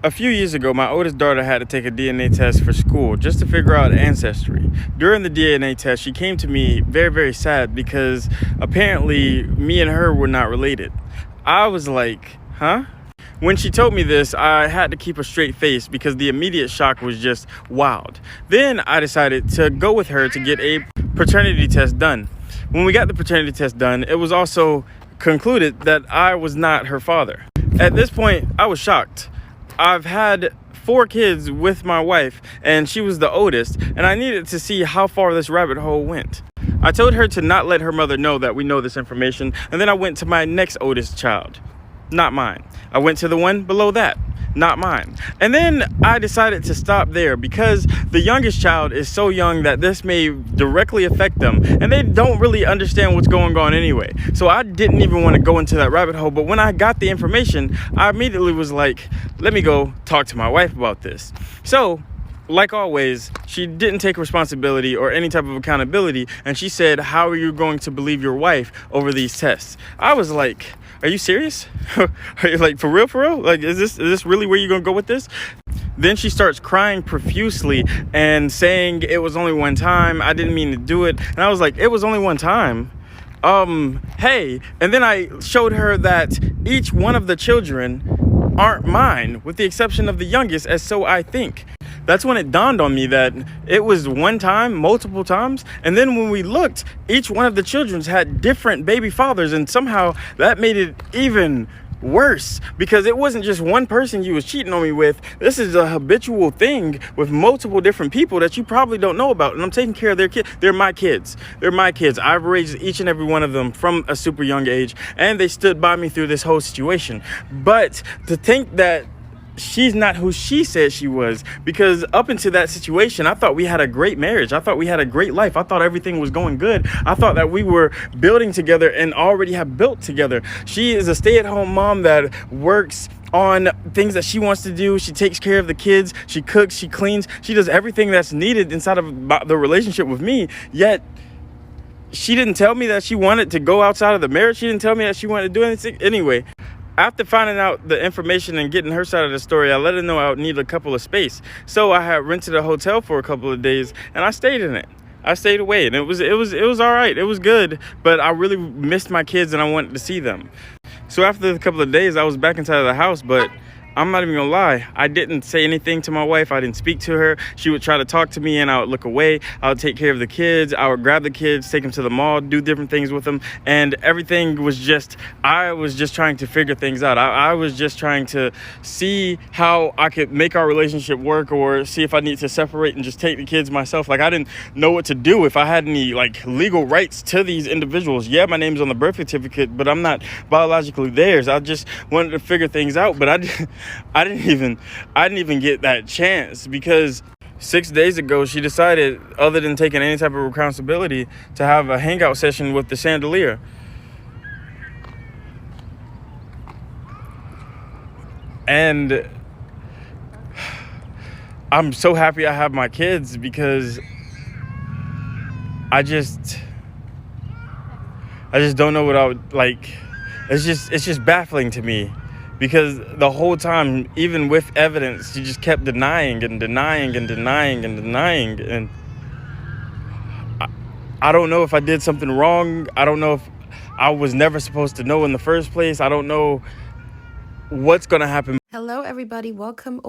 A few years ago, my oldest daughter had to take a DNA test for school just to figure out ancestry. During the DNA test, she came to me very, very sad because apparently me and her were not related. I was like, huh? When she told me this, I had to keep a straight face because the immediate shock was just wild. Then I decided to go with her to get a paternity test done. When we got the paternity test done, it was also concluded that I was not her father. At this point, I was shocked. I've had 4 kids with my wife, and she was the oldest, and I needed to see how far this rabbit hole went. I told her to not let her mother know that we know this information, and then I went to my next oldest child. Not mine. I went to the one below that. Not mine. And then I decided to stop there because the youngest child is so young that this may directly affect them, and they don't really understand what's going on anyway. So I didn't even want to go into that rabbit hole. But when I got the information, I immediately was like, let me go talk to my wife about this. So, like always, she didn't take responsibility or any type of accountability, and she said, how are you going to believe your wife over these tests? I was like, are you serious? Are you like, for real? Like, is this really where you're gonna go with this? Then she starts crying profusely and saying it was only one time, I didn't mean to do it. And I was like, it was only one time? Hey. And then I showed her that each one of the children aren't mine, with the exception of the youngest, as so I think. That's when it dawned on me that it was one time, multiple times. And then when we looked, each one of the children had different baby fathers. And somehow that made it even worse because it wasn't just one person you was cheating on me with. This is a habitual thing with multiple different people that you probably don't know about. And I'm taking care of their kids. They're my kids. I've raised each and every one of them from a super young age. And they stood by me through this whole situation. But to think that she's not who she said she was, because up into that situation, I thought we had a great marriage. I thought we had a great life. I thought everything was going good. I thought that we were building together and already have built together. She is a stay-at-home mom that works on things that she wants to do. She takes care of the kids. She cooks, she cleans, she does everything that's needed inside of the relationship with me. Yet she didn't tell me that she wanted to go outside of the marriage. She didn't tell me that she wanted to do anything. Anyway, after finding out the information and getting her side of the story, I let her know I would need a couple of space. So I had rented a hotel for a couple of days, and I stayed in it. I stayed away, and it was all right. It was good, but I really missed my kids, and I wanted to see them. So after a couple of days, I was back inside of the house, but I'm not even gonna lie, I didn't say anything to my wife. I didn't speak to her. She would try to talk to me and I would look away. I would take care of the kids. I would grab the kids, take them to the mall, do different things with them. And everything was just, I was just trying to figure things out. I was just trying to see how I could make our relationship work, or see if I need to separate and just take the kids myself. Like, I didn't know what to do, if I had any like legal rights to these individuals. Yeah, my name's on the birth certificate, but I'm not biologically theirs. I just wanted to figure things out, but I didn't even get that chance, because 6 days ago she decided, other than taking any type of responsibility, to have a hangout session with the chandelier. And I'm so happy I have my kids, because I just don't know what I would like. It's just baffling to me. Because the whole time, even with evidence, she just kept denying. And I don't know if I did something wrong. I don't know if I was never supposed to know in the first place. I don't know what's going to happen. Hello, everybody. Welcome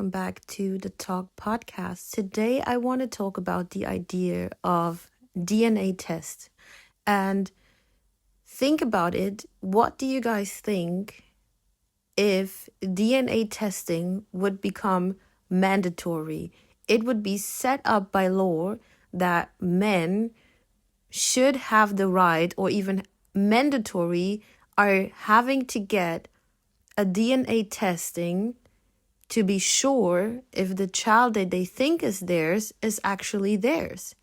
back to the Talk Podcast. Today, I want to talk about the idea of DNA test. And think about it. What do you guys think if DNA testing would become mandatory? It would be set up by law that men should have the right, or even mandatory, are having to get a DNA testing to be sure if the child that they think is theirs is actually theirs.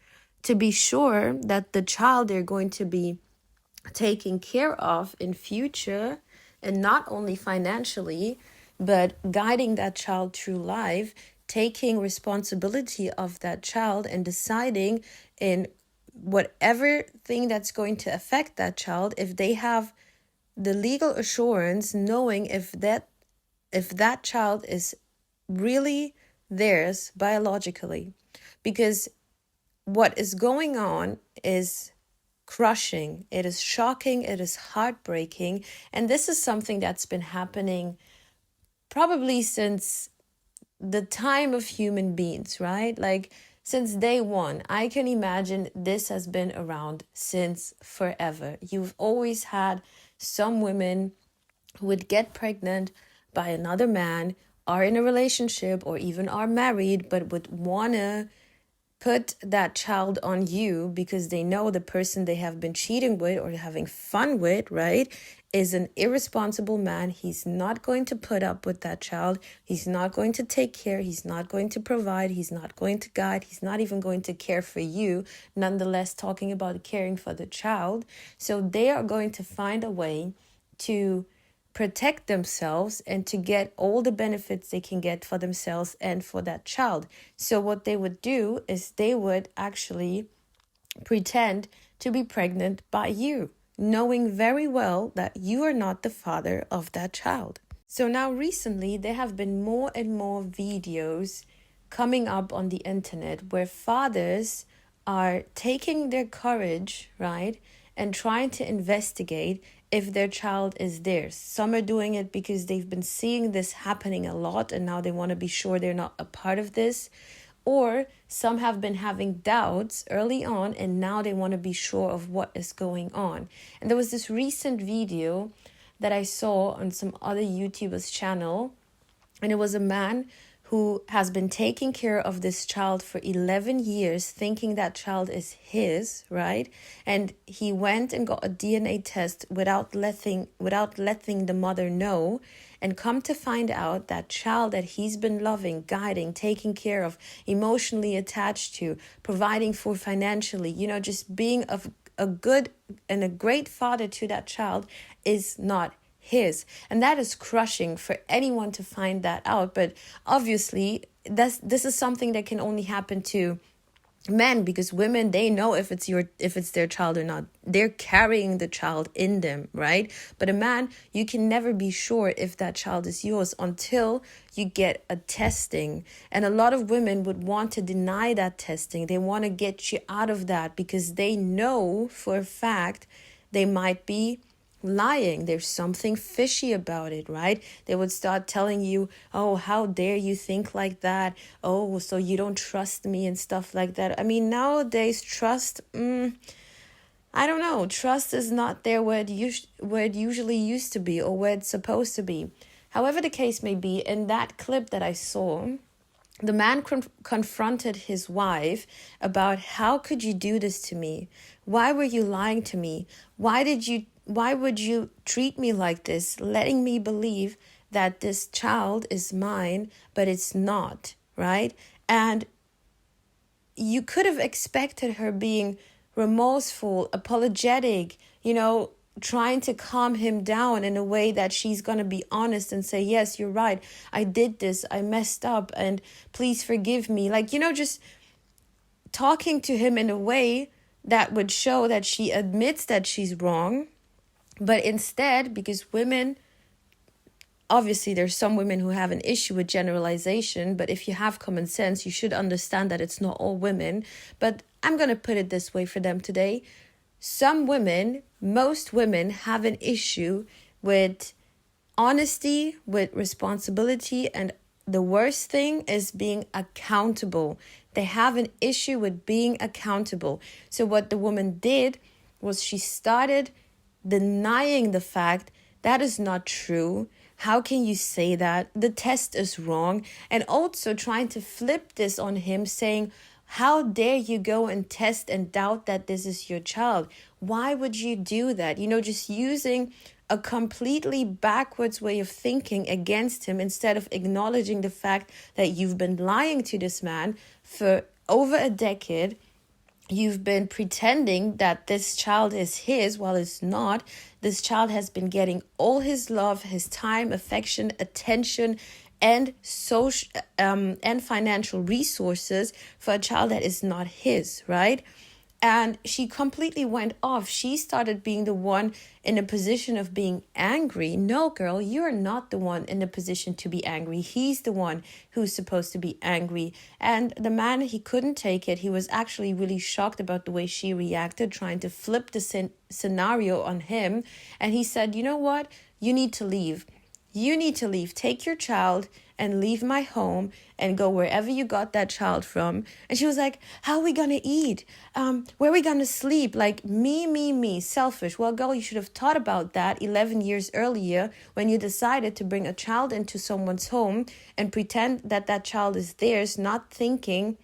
To be sure that the child they're going to be taking care of in future, and not only financially, but guiding that child through life, taking responsibility of that child and deciding in whatever thing that's going to affect that child, if they have the legal assurance, knowing if that child is really theirs biologically, because what is going on is crushing, it is shocking, it is heartbreaking, and this is something that's been happening probably since the time of human beings, right? Like since day one. I can imagine this has been around since forever. You've always had some women who would get pregnant by another man, are in a relationship, or even are married, but would wanna put that child on you because they know the person they have been cheating with or having fun with, right, is an irresponsible man. He's not going to put up with that child. He's not going to take care. He's not going to provide. He's not going to guide. He's not even going to care for you. Nonetheless, talking about caring for the child. So they are going to find a way to protect themselves and to get all the benefits they can get for themselves and for that child. So what they would do is they would actually pretend to be pregnant by you, knowing very well that you are not the father of that child. So now recently there have been more and more videos coming up on the internet where fathers are taking their courage, right, and trying to investigate if their child is theirs. Some are doing it because they've been seeing this happening a lot and now they want to be sure they're not a part of this. Or some have been having doubts early on and now they want to be sure of what is going on. And there was this recent video that I saw on some other YouTuber's channel, and it was a man who has been taking care of this child for 11 years, thinking that child is his, right? And he went and got a DNA test without letting the mother know, and come to find out that child that he's been loving, guiding, taking care of, emotionally attached to, providing for financially, just being a good and a great father to that child is not his. And that is crushing for anyone to find that out. But obviously this is something that can only happen to men, because women, they know if it's their child or not. They're carrying the child in them, right? But a man, you can never be sure if that child is yours until you get a testing. And a lot of women would want to deny that testing. They want to get you out of that because they know for a fact they might be lying. There's something fishy about it, right? They would start telling you, oh, how dare you think like that? Oh, so you don't trust me and stuff like that. I mean, nowadays, trust, I don't know. Trust is not there where it usually used to be or where it's supposed to be. However the case may be, in that clip that I saw, the man confronted his wife about, how could you do this to me? Why were you lying to me? Why would you treat me like this, letting me believe that this child is mine, but it's not, right? And you could have expected her being remorseful, apologetic, trying to calm him down in a way that she's going to be honest and say, yes, you're right, I did this, I messed up, and please forgive me. Just talking to him in a way that would show that she admits that she's wrong. But instead, because women, obviously there's some women who have an issue with generalization, but if you have common sense, you should understand that it's not all women. But I'm going to put it this way for them today. Most women have an issue with honesty, with responsibility, and the worst thing is being accountable. They have an issue with being accountable. So what the woman did was she started denying the fact that is not true. How can you say that? The test is wrong. And also trying to flip this on him, saying, how dare you go and test and doubt that this is your child? Why would you do that? Just using a completely backwards way of thinking against him instead of acknowledging the fact that you've been lying to this man for over a decade. You've been pretending that this child is his while it's not. This child has been getting all his love, his time, affection, attention, and social and financial resources for a child that is not his, right? And she completely went off. She started being the one in a position of being angry. No, girl, you're not the one in the position to be angry. He's the one who's supposed to be angry. And the man, he couldn't take it. He was actually really shocked about the way she reacted, trying to flip the scenario on him. And he said, you know what? You need to leave. You need to leave. Take your child and leave my home and go wherever you got that child from. And she was like, how are we going to eat? Where are we going to sleep? Like, me, selfish. Well, girl, you should have thought about that 11 years earlier when you decided to bring a child into someone's home and pretend that that child is theirs, not thinking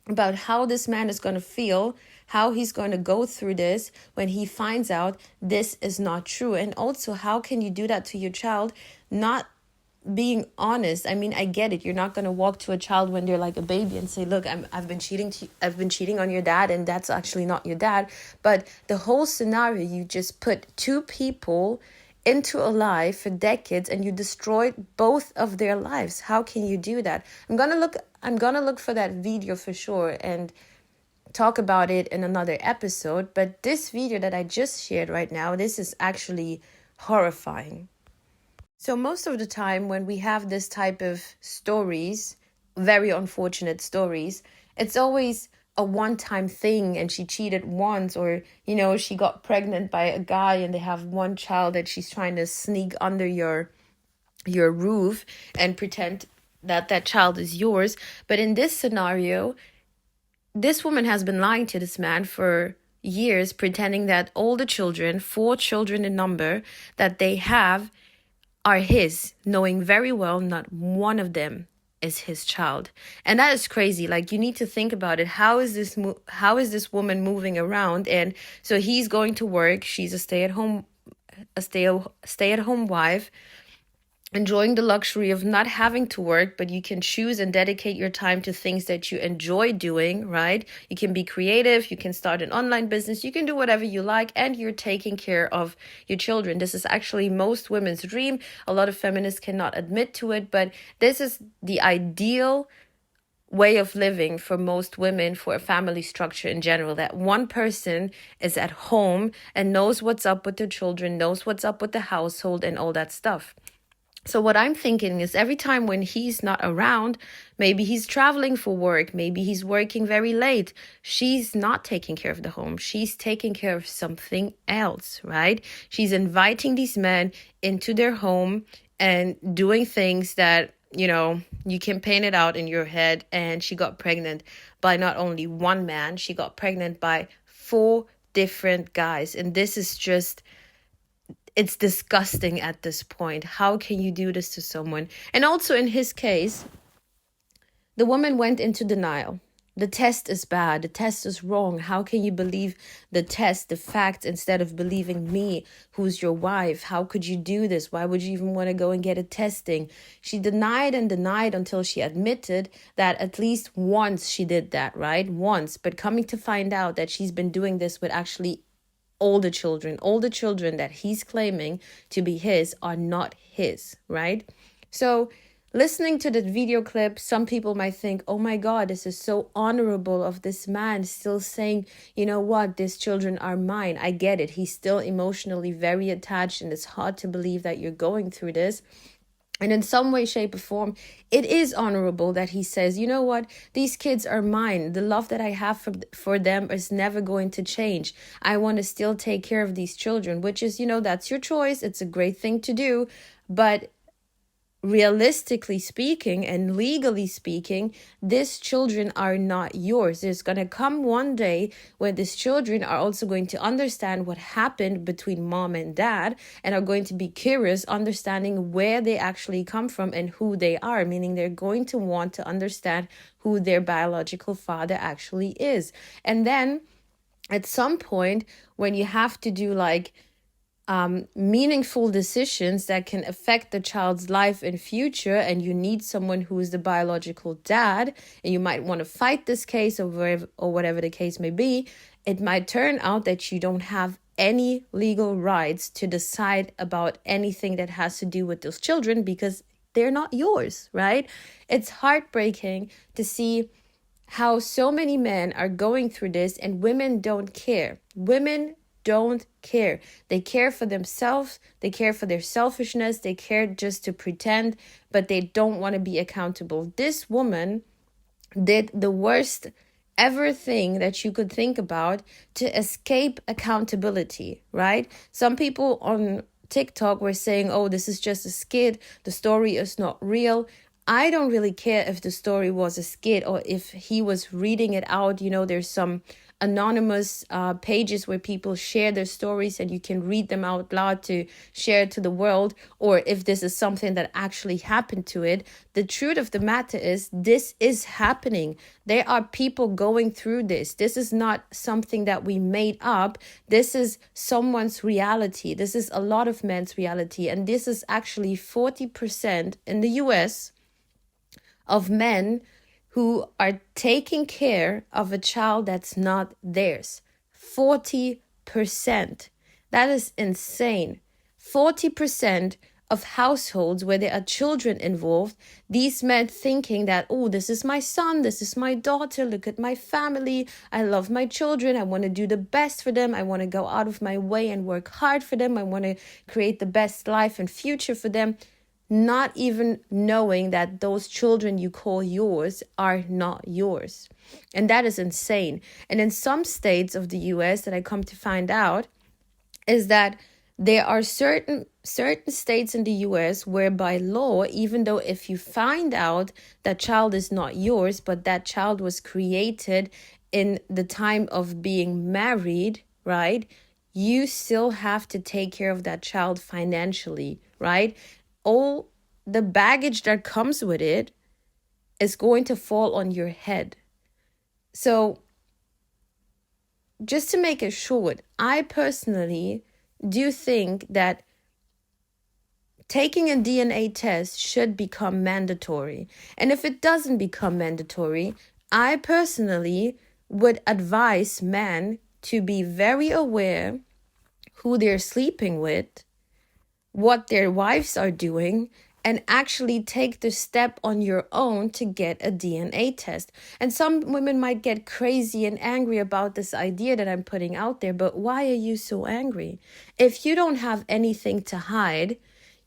about how this man is going to feel, how he's going to go through this when he finds out this is not true. And also, how can you do that to your child, not being honest? I mean, I get it. You're not going to walk to a child when they're like a baby and say, look, I've been cheating on your dad, and that's actually not your dad. But the whole scenario, you just put two people into a lie for decades and you destroyed both of their lives. How can you do that? I'm gonna look for that video for sure and talk about it in another episode. But this video that I just shared right now, this is actually horrifying. So most of the time when we have this type of stories, very unfortunate stories, it's always a one-time thing and she cheated once, or, you know, she got pregnant by a guy and they have one child that she's trying to sneak under your roof and pretend that that child is yours. But in this scenario, this woman has been lying to this man for years, pretending that all the children, 4 children in number, that they have are his, knowing very well not one of them is his child. And that is crazy. Like, you need to think about it. How is this woman moving around? And so he's going to work. She's a stay-at-home wife, enjoying the luxury of not having to work, but you can choose and dedicate your time to things that you enjoy doing, right? You can be creative, you can start an online business, you can do whatever you like, and you're taking care of your children. This is actually most women's dream. A lot of feminists cannot admit to it, but this is the ideal way of living for most women, for a family structure in general, that one person is at home and knows what's up with their children, knows what's up with the household and all that stuff. So what I'm thinking is, every time when he's not around, maybe he's traveling for work, maybe he's working very late, she's not taking care of the home. She's taking care of something else, right? She's inviting these men into their home and doing things that, you know, you can paint it out in your head. And she got pregnant by not only one man, she got pregnant by 4 different guys. And this is just, it's disgusting at this point. How can you do this to someone? And also in his case, the woman went into denial. The test is bad. The test is wrong. How can you believe the test, the facts, instead of believing me, who's your wife? How could you do this? Why would you even want to go and get a testing? She denied and denied until she admitted that at least once she did that, right? Once. But coming to find out that she's been doing this with actually all the children that he's claiming to be his are not his, right? So listening to the video clip, some people might think, oh my God, this is so honorable of this man still saying, you know what, these children are mine. I get it. He's still emotionally very attached, and it's hard to believe that you're going through this. And in some way, shape, or form, it is honorable that he says, you know what, these kids are mine. The love that I have for them is never going to change. I want to still take care of these children, which is, you know, that's your choice. It's a great thing to do. But realistically speaking and legally speaking, these children are not yours. There's going to come one day when these children are also going to understand what happened between mom and dad, and are going to be curious, understanding where they actually come from and who they are, meaning they're going to want to understand who their biological father actually is. And then at some point, when you have to do like meaningful decisions that can affect the child's life and future, and you need someone who is the biological dad, and you might want to fight this case or whatever the case may be, it might turn out that you don't have any legal rights to decide about anything that has to do with those children because they're not yours, right? It's heartbreaking to see how so many men are going through this and women don't care. Women don't care. They care for themselves. They care for their selfishness. They care just to pretend, but they don't want to be accountable. This woman did the worst ever thing that you could think about to escape accountability, right? Some people on TikTok were saying, oh, this is just a skit. The story is not real. I don't really care if the story was a skit or if he was reading it out. You know, there's some anonymous pages where people share their stories and you can read them out loud to share to the world, or if this is something that actually happened to it. The truth of the matter is this is happening. There are people going through this. This is not something that we made up. This is someone's reality. This is a lot of men's reality, and this is actually 40% in the US of men who are taking care of a child that's not theirs. 40%. That is insane. 40% of households where there are children involved, these men thinking that, oh, this is my son, this is my daughter, look at my family, I love my children, I want to do the best for them, I want to go out of my way and work hard for them, I want to create the best life and future for them. Not even knowing that those children you call yours are not yours. And that is insane. And in some states of the US that I come to find out is that there are certain states in the US where by law, even though if you find out that child is not yours, but that child was created in the time of being married, right? You still have to take care of that child financially, right? All the baggage that comes with it is going to fall on your head. So just to make it short, I personally do think that taking a DNA test should become mandatory. And if it doesn't become mandatory, I personally would advise men to be very aware who they're sleeping with, what their wives are doing, and actually take the step on your own to get a DNA test. And some women might get crazy and angry about this idea that I'm putting out there, but why are you so angry? If you don't have anything to hide,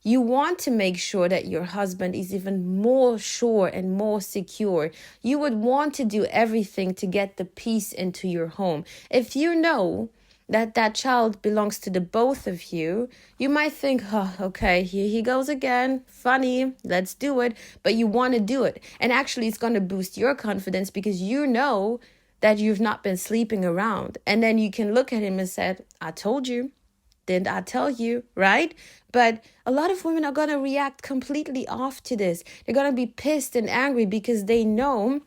you want to make sure that your husband is even more sure and more secure. You would want to do everything to get the peace into your home. If you know that child belongs to the both of you, you might think, oh, okay, here he goes again. Funny, let's do it. But you want to do it. And actually, it's going to boost your confidence because you know that you've not been sleeping around. And then you can look at him and say, I told you. Didn't I tell you, right? But a lot of women are going to react completely off to this. They're going to be pissed and angry because they know,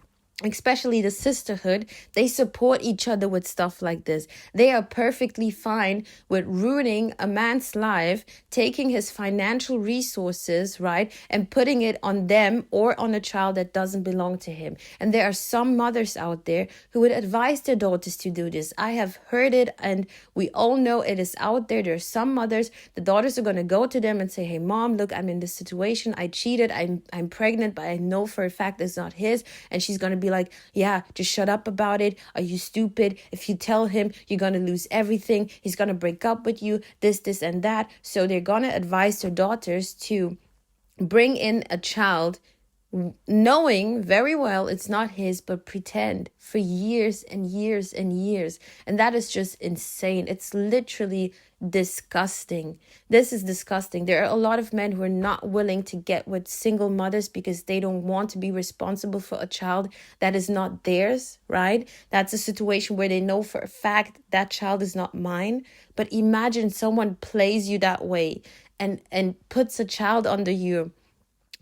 especially the sisterhood, they support each other with stuff like this. They are perfectly fine with ruining a man's life, taking his financial resources, right, and putting it on them or on a child that doesn't belong to him. And there are some mothers out there who would advise their daughters to do this. I have heard it, and we all know it is out there. There are some mothers, the daughters are going to go to them and say, hey, mom, look, I'm in this situation. I cheated. I'm pregnant, but I know for a fact it's not his. And she's going to be like, yeah, just shut up about it. Are you stupid? If you tell him, you're going to lose everything. He's going to break up with you, this, and that. So they're going to advise their daughters to bring in a child knowing very well it's not his, but pretend for years and years and years. And that is just insane. It's literally disgusting. This is disgusting. There are a lot of men who are not willing to get with single mothers because they don't want to be responsible for a child that is not theirs, right? That's a situation where they know for a fact that child is not mine. But imagine someone plays you that way and puts a child under your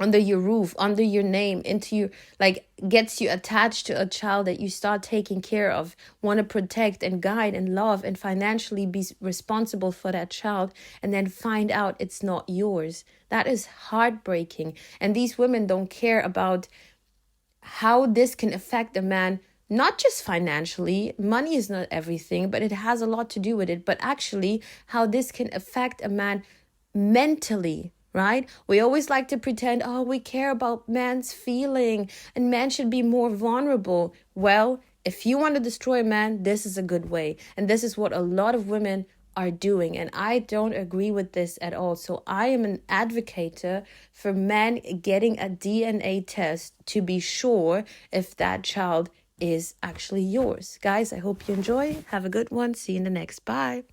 roof, under your name, into you, like gets you attached to a child that you start taking care of, want to protect and guide and love and financially be responsible for that child, and then find out it's not yours. That is heartbreaking. And these women don't care about how this can affect a man, not just financially. Money is not everything, but it has a lot to do with it. But actually, how this can affect a man mentally, right? We always like to pretend, oh, we care about man's feeling and man should be more vulnerable. Well, if you want to destroy a man, this is a good way. And this is what a lot of women are doing. And I don't agree with this at all. So I am an advocate for men getting a DNA test to be sure if that child is actually yours. Guys, I hope you enjoy. Have a good one. See you in the next. Bye.